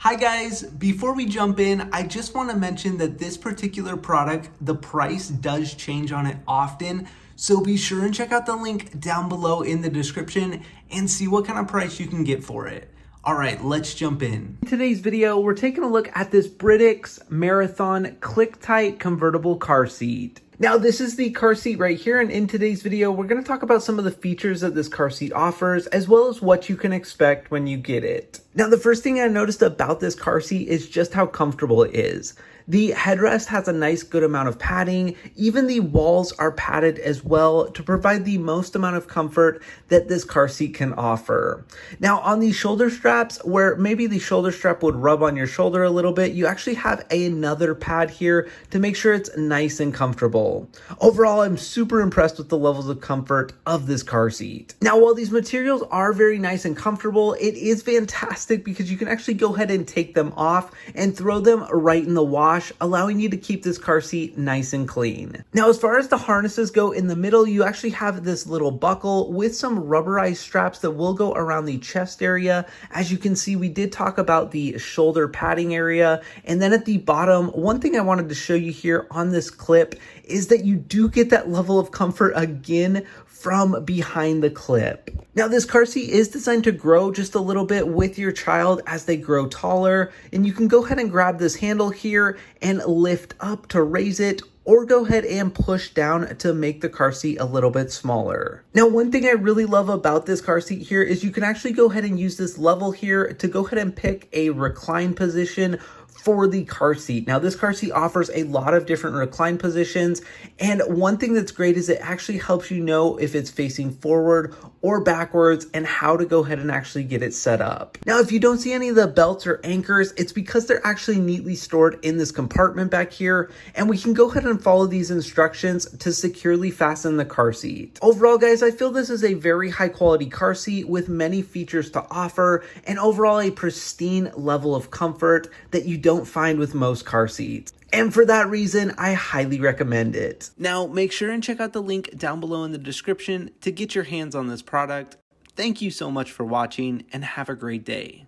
Hi guys, before we jump in, I just want to mention that this particular product, the price does change on it often. So be sure and check out the link down below in the description and see what kind of price you can get for it. All right, let's jump in. In today's video, we're taking a look at this Britax Marathon Clicktight Convertible car seat. Now, this is the car seat right here, and in today's video, we're going to talk about some of the features that this car seat offers, as well as what you can expect when you get it. Now, the first thing I noticed about this car seat is just how comfortable it is. The headrest has a nice good amount of padding. Even the walls are padded as well to provide the most amount of comfort that this car seat can offer. Now, on the shoulder straps, where maybe the shoulder strap would rub on your shoulder a little bit, you actually have another pad here to make sure it's nice and comfortable. Overall, I'm super impressed with the levels of comfort of this car seat. Now, while these materials are very nice and comfortable, it is fantastic because you can actually go ahead and take them off and throw them right in the wash, allowing you to keep this car seat nice and clean. Now, as far as the harnesses go, in the middle, you actually have this little buckle with some rubberized straps that will go around the chest area. As you can see, we did talk about the shoulder padding area. And then at the bottom, one thing I wanted to show you here on this clip is that you do get that level of comfort again from behind the clip. Now, this car seat is designed to grow just a little bit with your child as they grow taller, and you can go ahead and grab this handle here and lift up to raise it, or go ahead and push down to make the car seat a little bit smaller. Now, one thing I really love about this car seat here is you can actually go ahead and use this level here to go ahead and pick a recline position for the car seat. Now, this car seat offers a lot of different recline positions, and one thing that's great is it actually helps you know if it's facing forward or backwards and how to go ahead and actually get it set up. Now, if you don't see any of the belts or anchors, it's because they're actually neatly stored in this compartment back here, and we can go ahead and follow these instructions to securely fasten the car seat. Overall, guys, I feel this is a very high quality car seat with many features to offer, and overall a pristine level of comfort that you don't find with most car seats. And for that reason, I highly recommend it. Now, make sure and check out the link down below in the description to get your hands on this product. Thank you so much for watching and have a great day.